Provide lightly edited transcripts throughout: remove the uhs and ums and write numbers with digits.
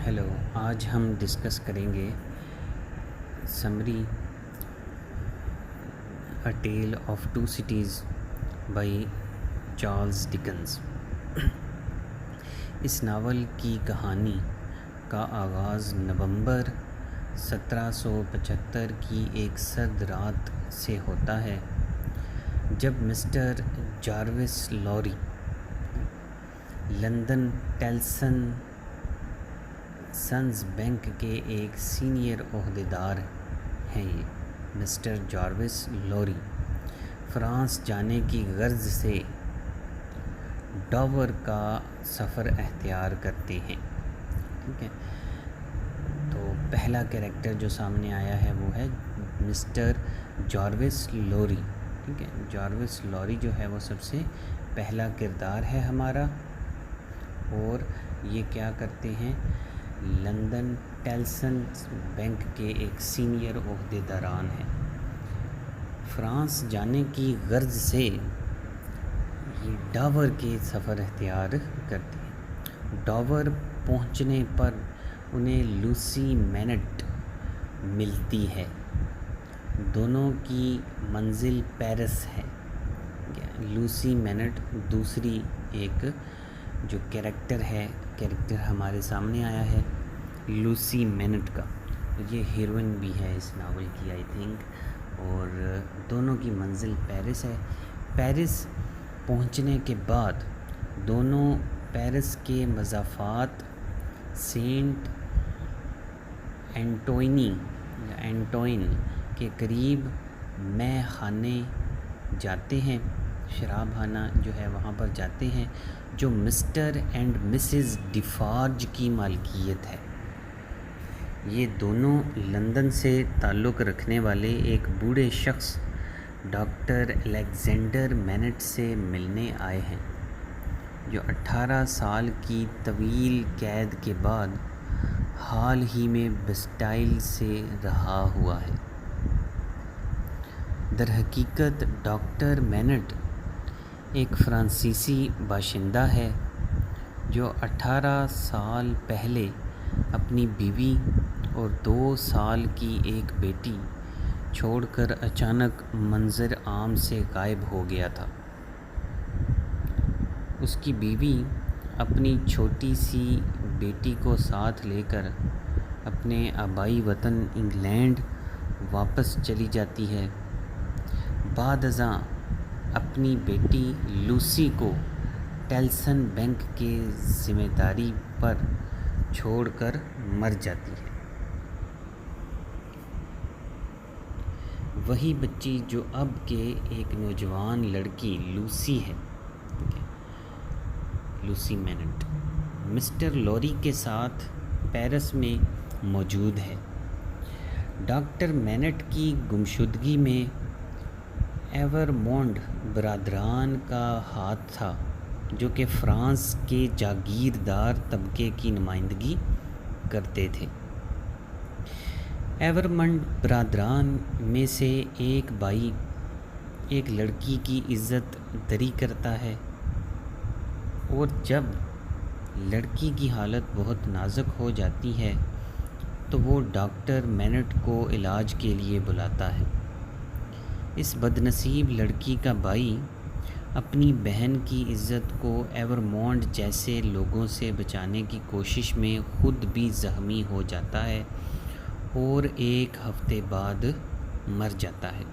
Hello, آج ہم discuss کریں گے summary a tale of two cities by Charles Dickens. اس ناول کی کہانی کا آغاز نومبر 1775 کی ایک سرد رات سے ہوتا ہے جب مسٹر جاروس لوری لندن ٹیلسن سنز بینک کے ایک سینئر عہدیدار ہیں۔ یہ مسٹر جاروس لوری فرانس جانے کی غرض سے ڈاور کا سفر اختیار کرتے ہیں۔ ٹھیک ہے، تو پہلا کریکٹر جو سامنے آیا ہے وہ ہے مسٹر جاروس لوری۔ ٹھیک ہے، جاروس لوری جو ہے وہ سب سے پہلا کردار ہے ہمارا، اور یہ کیا کرتے ہیں، لندن ٹیلسن بینک کے ایک سینئر عہدیداران ہیں۔ فرانس جانے کی غرض سے یہ ڈاور کے سفر اختیار کرتے ہیں۔ ڈاور پہنچنے پر انہیں لوسی مینٹ ملتی ہے۔ دونوں کی منزل پیرس ہے۔ لوسی مینٹ دوسری ایک جو کریکٹر ہمارے سامنے آیا ہے لوسی مینٹ کا، یہ ہیروئن بھی ہے اس ناول کی آئی تھنک، اور دونوں کی منزل پیرس ہے۔ پیرس پہنچنے کے بعد دونوں پیرس کے مضافات سینٹ اینٹوین کے قریب مے خانے جاتے ہیں، شراب خانہ جو ہے وہاں پر جاتے ہیں، جو مسٹر اینڈ مسز ڈیفارج کی مالکیت ہے۔ یہ دونوں لندن سے تعلق رکھنے والے ایک بوڑھے شخص ڈاکٹر الیگزینڈر مینٹ سے ملنے آئے ہیں، جو 18 سال کی طویل قید کے بعد حال ہی میں بیسٹائل سے رہا ہوا ہے۔ درحقیقت ڈاکٹر مینٹ ایک فرانسیسی باشندہ ہے جو 18 سال پہلے اپنی بیوی اور 2 سال کی ایک بیٹی چھوڑ کر اچانک منظر عام سے غائب ہو گیا تھا۔ اس کی بیوی اپنی چھوٹی سی بیٹی کو ساتھ لے کر اپنے آبائی وطن انگلینڈ واپس چلی جاتی ہے، بعد ازاں اپنی بیٹی لوسی کو ٹیلسن بینک کے ذمہ داری پر چھوڑ کر مر جاتی ہے۔ وہی بچی جو اب کے ایک نوجوان لڑکی لوسی ہے، لوسی مینٹ، مسٹر لوری کے ساتھ پیرس میں موجود ہے۔ ڈاکٹر مینٹ کی گمشدگی میں ایورمونڈ برادران کا ہاتھ تھا، جو کہ فرانس کے جاگیردار طبقے کی نمائندگی کرتے تھے۔ ایورمونڈ برادران میں سے ایک بھائی ایک لڑکی کی عزت دری کرتا ہے، اور جب لڑکی کی حالت بہت نازک ہو جاتی ہے تو وہ ڈاکٹر مینٹ کو علاج کے لیے بلاتا ہے۔ اس بدنصیب لڑکی کا بھائی اپنی بہن کی عزت کو ایورمونڈ جیسے لوگوں سے بچانے کی کوشش میں خود بھی زخمی ہو جاتا ہے اور 1 ہفتے بعد مر جاتا ہے،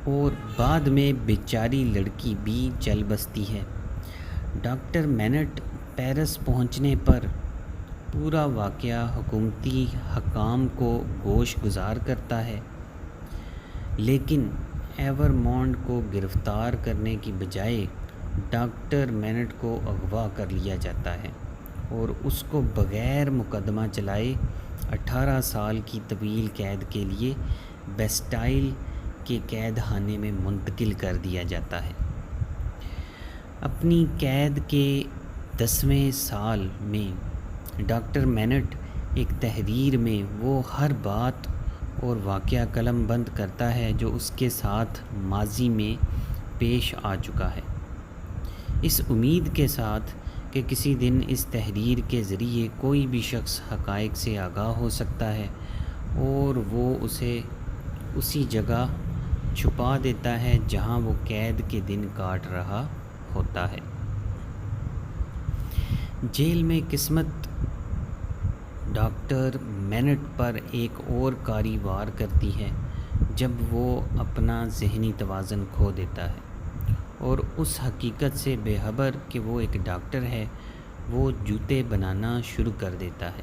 اور بعد میں بیچاری لڑکی بھی چل بستی ہے۔ ڈاکٹر مینٹ پیرس پہنچنے پر پورا واقعہ حکومتی حکام کو گوش گزار کرتا ہے، لیکن ایورمونڈ کو گرفتار کرنے کی بجائے ڈاکٹر مینٹ کو اغوا کر لیا جاتا ہے اور اس کو بغیر مقدمہ چلائے 18 سال کی طویل قید کے لیے بیسٹائل کے قید خانے میں منتقل کر دیا جاتا ہے۔ اپنی قید کے 10ویں سال میں ڈاکٹر مینٹ ایک تحریر میں وہ ہر بات اور واقعہ قلم بند کرتا ہے جو اس کے ساتھ ماضی میں پیش آ چکا ہے، اس امید کے ساتھ کہ کسی دن اس تحریر کے ذریعے کوئی بھی شخص حقائق سے آگاہ ہو سکتا ہے اور وہ اسے اسی جگہ چھپا دیتا ہے جہاں وہ قید کے دن کاٹ رہا ہوتا ہے۔ جیل میں قسمت ڈاکٹر مینٹ پر ایک اور کاری وار کرتی ہے جب وہ اپنا ذہنی توازن کھو دیتا ہے اور اس حقیقت سے بے خبر کہ وہ ایک ڈاکٹر ہے، وہ جوتے بنانا شروع کر دیتا ہے،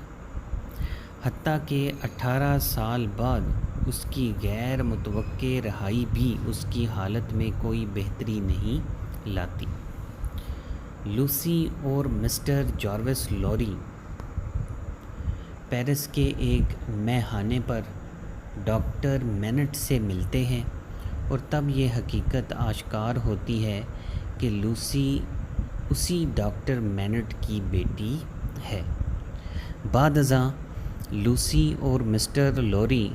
حتیٰ کہ 18 سال بعد اس کی غیر متوقع رہائی بھی اس کی حالت میں کوئی بہتری نہیں لاتی۔ لوسی اور مسٹر جاروس لوری پیرس کے ایک میخانے پر ڈاکٹر مینٹ سے ملتے ہیں اور تب یہ حقیقت آشکار ہوتی ہے کہ لوسی اسی ڈاکٹر مینٹ کی بیٹی ہے۔ بعد ازاں لوسی اور مسٹر لوری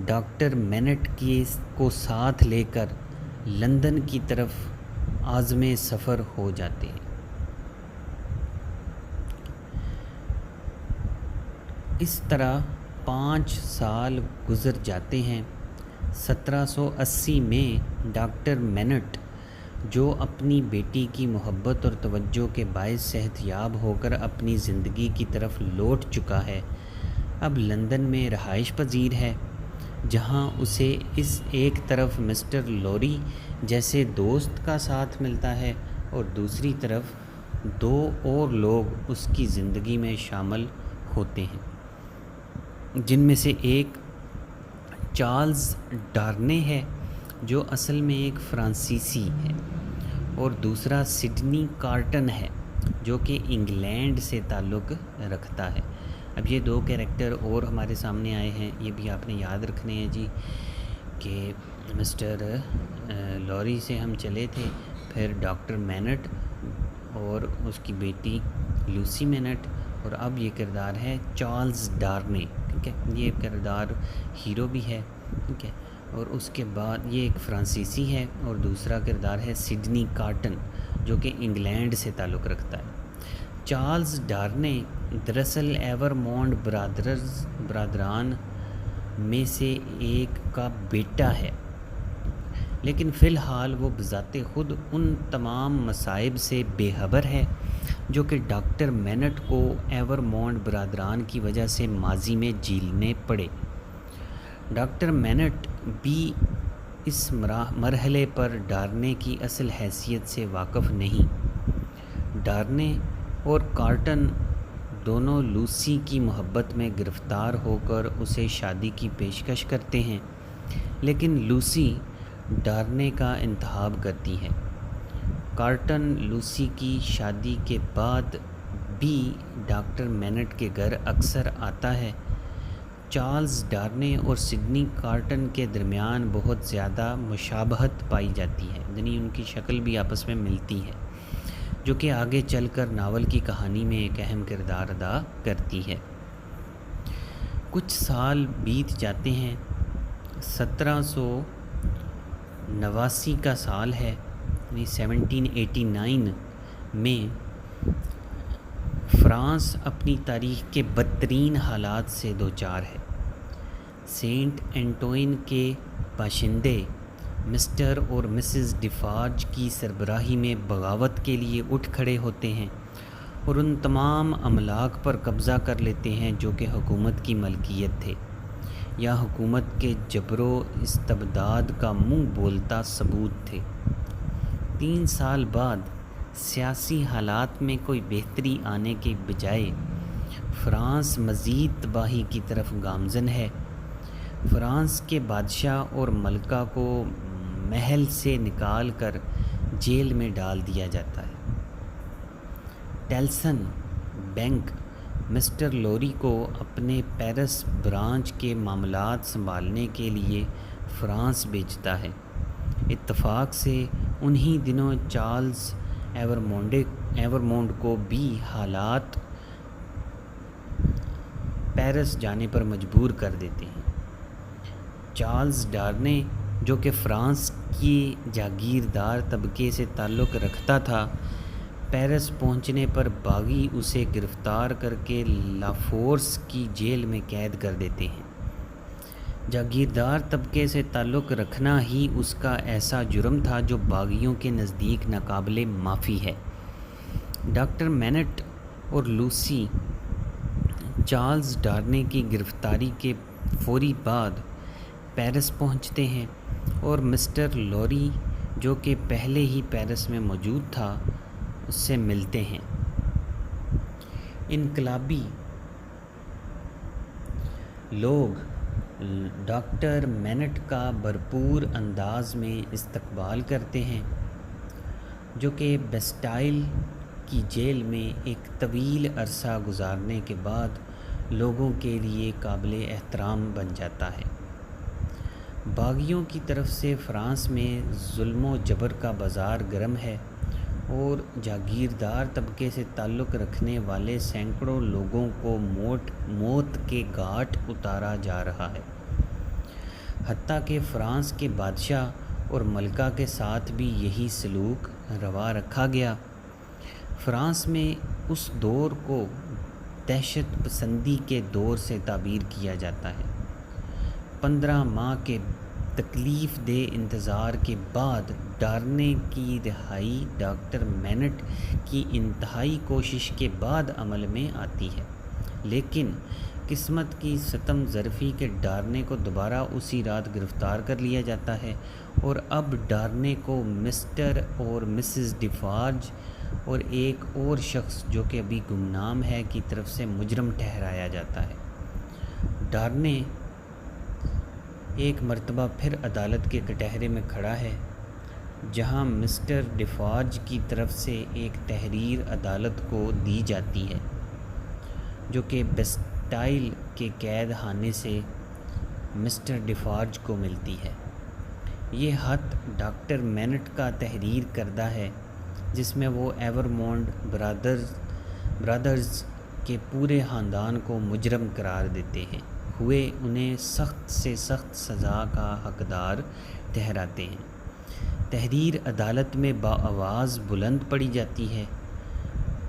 ڈاکٹر مینٹ کو ساتھ لے کر لندن کی طرف عازم سفر ہو جاتے ہیں۔ اس طرح 5 سال گزر جاتے ہیں۔ 1780 میں ڈاکٹر مینٹ، جو اپنی بیٹی کی محبت اور توجہ کے باعث صحت یاب ہو کر اپنی زندگی کی طرف لوٹ چکا ہے، اب لندن میں رہائش پذیر ہے، جہاں اسے اس ایک طرف مسٹر لوری جیسے دوست کا ساتھ ملتا ہے اور دوسری طرف 2 اور لوگ اس کی زندگی میں شامل ہوتے ہیں، جن میں سے ایک چارلز ڈارنے ہے جو اصل میں ایک فرانسیسی ہے اور دوسرا سڈنی کارٹن ہے جو کہ انگلینڈ سے تعلق رکھتا ہے۔ اب یہ 2 کیریکٹر اور ہمارے سامنے آئے ہیں، یہ بھی آپ نے یاد رکھنے ہیں جی، کہ مسٹر لوری سے ہم چلے تھے، پھر ڈاکٹر مینٹ اور اس کی بیٹی لوسی مینٹ، اور اب یہ کردار ہے چارلز ڈارنے، ٹھیک ہے، یہ کردار ہیرو بھی ہے، ٹھیک ہے، اور اس کے بعد یہ ایک فرانسیسی ہے اور دوسرا کردار ہے سڈنی کارٹن جو کہ انگلینڈ سے تعلق رکھتا ہے۔ چارلز ڈارنے دراصل ایورمونڈ برادران میں سے ایک کا بیٹا ہے، لیکن فی الحال وہ بذات خود ان تمام مصائب سے بے خبر ہے جو کہ ڈاکٹر مینٹ کو ایورمونڈ برادران کی وجہ سے ماضی میں جھیلنے پڑے۔ ڈاکٹر مینٹ بھی اس مرحلے پر ڈارنے کی اصل حیثیت سے واقف نہیں۔ ڈارنے اور کارٹن دونوں لوسی کی محبت میں گرفتار ہو کر اسے شادی کی پیشکش کرتے ہیں، لیکن لوسی ڈارنے کا انتخاب کرتی ہے۔ کارٹن لوسی کی شادی کے بعد بھی ڈاکٹر مینٹ کے گھر اکثر آتا ہے۔ چارلز ڈارنے اور سڈنی کارٹن کے درمیان بہت زیادہ مشابہت پائی جاتی ہے، یعنی ان کی شکل بھی آپس میں ملتی ہے، جو کہ آگے چل کر ناول کی کہانی میں ایک اہم کردار ادا کرتی ہے۔ کچھ سال بیت جاتے ہیں۔ 1789 کا سال ہے، یعنی 1789 میں فرانس اپنی تاریخ کے بدترین حالات سے دوچار ہے۔ سینٹ اینٹوین کے باشندے مسٹر اور مسز ڈیفارج کی سربراہی میں بغاوت کے لیے اٹھ کھڑے ہوتے ہیں اور ان تمام املاک پر قبضہ کر لیتے ہیں جو کہ حکومت کی ملکیت تھے یا حکومت کے جبر و استبداد کا منہ بولتا ثبوت تھے۔ 3 سال بعد سیاسی حالات میں کوئی بہتری آنے کے بجائے فرانس مزید تباہی کی طرف گامزن ہے۔ فرانس کے بادشاہ اور ملکہ کو محل سے نکال کر جیل میں ڈال دیا جاتا ہے۔ ٹیلسن بینک مسٹر لوری کو اپنے پیرس برانچ کے معاملات سنبھالنے کے لیے فرانس بھیجتا ہے۔ اتفاق سے انہی دنوں چارلز ایورمونڈ کو بھی حالات پیرس جانے پر مجبور کر دیتے ہیں۔ چارلز ڈارنے، جو کہ فرانس کی جاگیردار طبقے سے تعلق رکھتا تھا، پیرس پہنچنے پر باغی اسے گرفتار کر کے لافورس کی جیل میں قید کر دیتے ہیں۔ جاگیردار طبقے سے تعلق رکھنا ہی اس کا ایسا جرم تھا جو باغیوں کے نزدیک ناقابل معافی ہے۔ ڈاکٹر مینٹ اور لوسی چارلز ڈارنے کی گرفتاری کے فوری بعد پیرس پہنچتے ہیں اور مسٹر لوری جو کہ پہلے ہی پیرس میں موجود تھا اس سے ملتے ہیں۔ انقلابی لوگ ڈاکٹر مینٹ کا بھرپور انداز میں استقبال کرتے ہیں، جو کہ بیسٹائل کی جیل میں ایک طویل عرصہ گزارنے کے بعد لوگوں کے لیے قابل احترام بن جاتا ہے۔ باغیوں کی طرف سے فرانس میں ظلم و جبر کا بازار گرم ہے اور جاگیردار طبقے سے تعلق رکھنے والے سینکڑوں لوگوں کو موت کے گھاٹ اتارا جا رہا ہے۔ حتیٰ کہ فرانس کے بادشاہ اور ملکہ کے ساتھ بھی یہی سلوک روا رکھا گیا۔ فرانس میں اس دور کو دہشت پسندی کے دور سے تعبیر کیا جاتا ہے۔ 15 ماہ کے تکلیف دہ انتظار کے بعد ڈارنے کی رہائی ڈاکٹر مینٹ کی انتہائی کوشش کے بعد عمل میں آتی ہے، لیکن قسمت کی ستم ظرفی کے ڈارنے کو دوبارہ اسی رات گرفتار کر لیا جاتا ہے اور اب ڈارنے کو مسٹر اور مسز ڈیفارج اور ایک اور شخص جو کہ ابھی گمنام ہے کی طرف سے مجرم ٹھہرایا جاتا ہے۔ ڈارنے ایک مرتبہ پھر عدالت کے کٹہرے میں کھڑا ہے، جہاں مسٹر ڈیفارج کی طرف سے ایک تحریر عدالت کو دی جاتی ہے، جو کہ بیسٹائل کے قید خانے سے مسٹر ڈیفارج کو ملتی ہے۔ یہ خط ڈاکٹر مینٹ کا تحریر کردہ ہے، جس میں وہ ایورمونڈ برادرز کے پورے خاندان کو مجرم قرار دیتے ہوئے انہیں سخت سے سخت سزا کا حقدار ٹھہراتے ہیں۔ تحریر عدالت میں بآواز بلند پڑھی جاتی ہے۔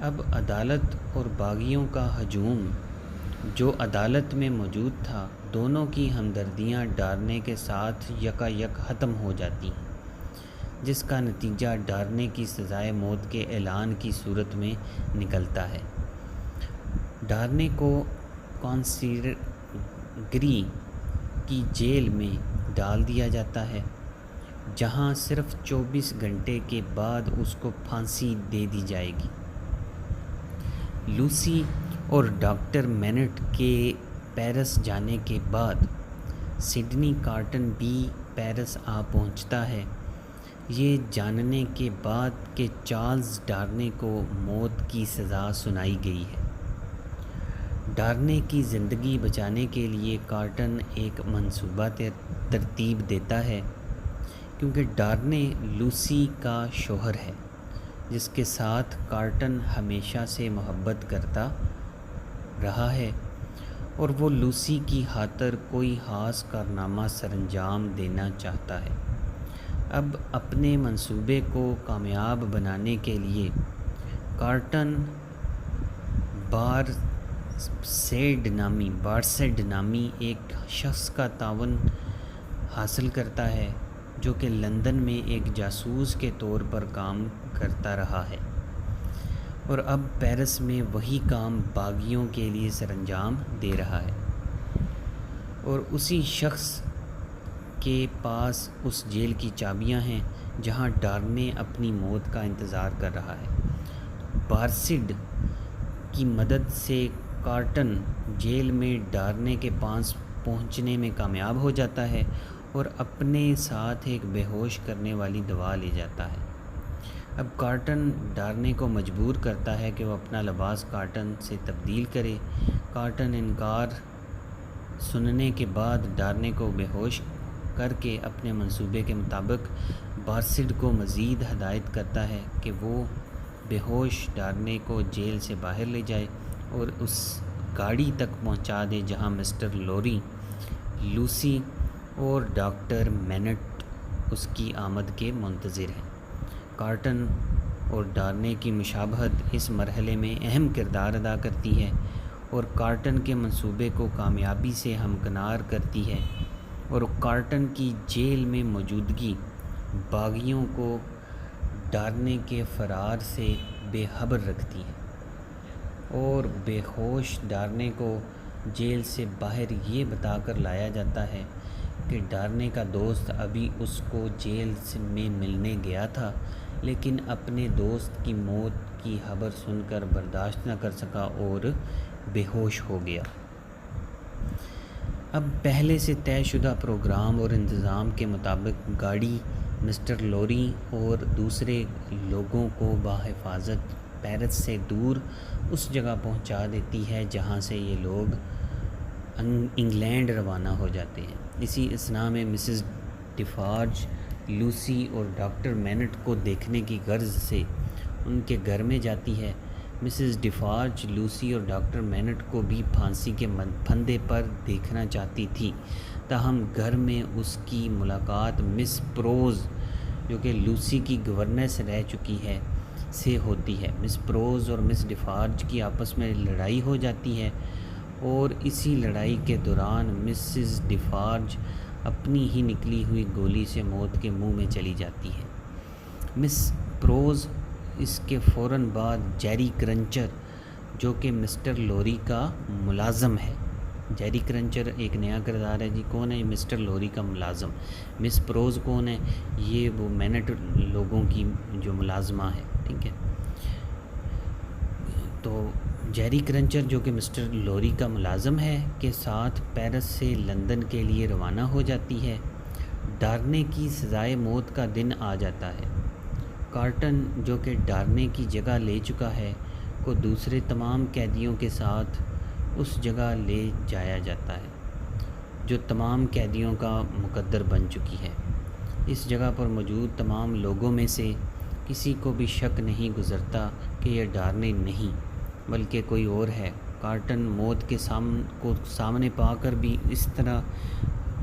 اب عدالت اور باغیوں کا ہجوم جو عدالت میں موجود تھا، دونوں کی ہمدردیاں ڈارنے کے ساتھ یکا یک ختم ہو جاتی ہیں، جس کا نتیجہ ڈارنے کی سزائے موت کے اعلان کی صورت میں نکلتا ہے۔ ڈارنے کو کانسیگری کی جیل میں ڈال دیا جاتا ہے، جہاں صرف 24 گھنٹے کے بعد اس کو پھانسی دے دی جائے گی۔ لوسی اور ڈاکٹر مینٹ کے پیرس جانے کے بعد سڈنی کارٹن بھی پیرس آ پہنچتا ہے، یہ جاننے کے بعد کہ چارلز ڈارنے کو موت کی سزا سنائی گئی ہے۔ ڈارنے کی زندگی بچانے کے لیے کارٹن ایک منصوبہ ترتیب دیتا ہے، کیونکہ ڈارنے لوسی کا شوہر ہے، جس کے ساتھ کارٹن ہمیشہ سے محبت کرتا رہا ہے اور وہ لوسی کی خاطر کوئی خاص کارنامہ سرانجام دینا چاہتا ہے۔ اب اپنے منصوبے کو کامیاب بنانے کے لیے کارٹن بارسیڈ نامی ایک شخص کا تعاون حاصل کرتا ہے، جو کہ لندن میں ایک جاسوس کے طور پر کام کرتا رہا ہے اور اب پیرس میں وہی کام باغیوں کے لیے سرانجام دے رہا ہے، اور اسی شخص کے پاس اس جیل کی چابیاں ہیں جہاں ڈارنے اپنی موت کا انتظار کر رہا ہے۔ بارسیڈ کی مدد سے کارٹن جیل میں ڈارنے کے پاس پہنچنے میں کامیاب ہو جاتا ہے اور اپنے ساتھ ایک بے ہوش کرنے والی دوا لے جاتا ہے۔ اب کارٹن ڈارنے کو مجبور کرتا ہے کہ وہ اپنا لباس کارٹن سے تبدیل کرے۔ کارٹن انکار سننے کے بعد ڈارنے کو بے ہوش کر کے اپنے منصوبے کے مطابق بارسیڈ کو مزید ہدایت کرتا ہے کہ وہ بے ہوش ڈارنے کو جیل سے باہر لے جائے اور اس گاڑی تک پہنچا دے جہاں مسٹر لوری، لوسی اور ڈاکٹر مینٹ اس کی آمد کے منتظر ہیں۔ کارٹن اور ڈارنے کی مشابہت اس مرحلے میں اہم کردار ادا کرتی ہے اور کارٹن کے منصوبے کو کامیابی سے ہمکنار کرتی ہے، اور کارٹن کی جیل میں موجودگی باغیوں کو ڈارنے کے فرار سے بے خبر رکھتی ہے، اور بے ہوش ڈارنے کو جیل سے باہر یہ بتا کر لایا جاتا ہے کہ ڈارنے کا دوست ابھی اس کو جیل میں ملنے گیا تھا، لیکن اپنے دوست کی موت کی خبر سن کر برداشت نہ کر سکا اور بے ہوش ہو گیا۔ اب پہلے سے طے شدہ پروگرام اور انتظام کے مطابق گاڑی مسٹر لوری اور دوسرے لوگوں کو بحفاظت پیرس سے دور اس جگہ پہنچا دیتی ہے جہاں سے یہ لوگ انگلینڈ روانہ ہو جاتے ہیں۔ اسی اثناء میں مسز ڈیفارج لوسی اور ڈاکٹر مینٹ کو دیکھنے کی غرض سے ان کے گھر میں جاتی ہے۔ مسز ڈیفارج لوسی اور ڈاکٹر مینٹ کو بھی پھانسی کے پھندے پر دیکھنا چاہتی تھی، تاہم گھر میں اس کی ملاقات مس پروز، جو کہ لوسی کی گورنس رہ چکی ہے، سے ہوتی ہے۔ مس پروز اور مس ڈیفارج کی آپس میں لڑائی ہو جاتی ہے، اور اسی لڑائی کے دوران مسز ڈیفارج اپنی ہی نکلی ہوئی گولی سے موت کے منہ میں چلی جاتی ہے۔ مس پروز اس کے فوراً بعد جیری کرنچر، جو کہ مسٹر لوری کا ملازم ہے، جیری کرنچر ایک نیا کردار ہے جی، کون ہے؟ مسٹر لوری کا ملازم۔ مس پروز کون ہے؟ یہ وہ مینٹ لوگوں کی جو ملازمہ ہے، ٹھیک ہے۔ تو جیری کرنچر جو کہ مسٹر لوری کا ملازم ہے کے ساتھ پیرس سے لندن کے لیے روانہ ہو جاتی ہے۔ ڈارنے کی سزائے موت کا دن آ جاتا ہے۔ کارٹن، جو کہ ڈارنے کی جگہ لے چکا ہے، کو دوسرے تمام قیدیوں کے ساتھ اس جگہ لے جایا جاتا ہے جو تمام قیدیوں کا مقدر بن چکی ہے۔ اس جگہ پر موجود تمام لوگوں میں سے کسی کو بھی شک نہیں گزرتا کہ یہ ڈارنے نہیں بلکہ کوئی اور ہے۔ کارٹن موت کے سامنے پا کر بھی اس طرح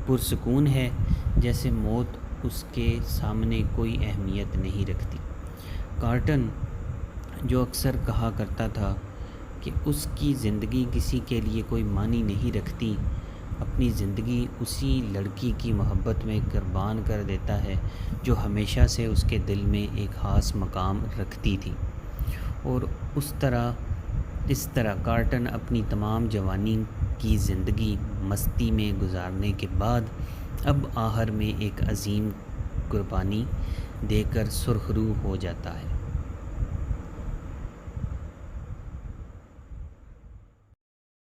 پرسکون ہے جیسے موت اس کے سامنے کوئی اہمیت نہیں رکھتی۔ کارٹن، جو اکثر کہا کرتا تھا کہ اس کی زندگی کسی کے لیے کوئی معنی نہیں رکھتی، اپنی زندگی اسی لڑکی کی محبت میں قربان کر دیتا ہے جو ہمیشہ سے اس کے دل میں ایک خاص مقام رکھتی تھی، اور اس طرح کارٹن اپنی تمام جوانی کی زندگی مستی میں گزارنے کے بعد اب آخر میں ایک عظیم قربانی دے کر سرخرو ہو جاتا ہے۔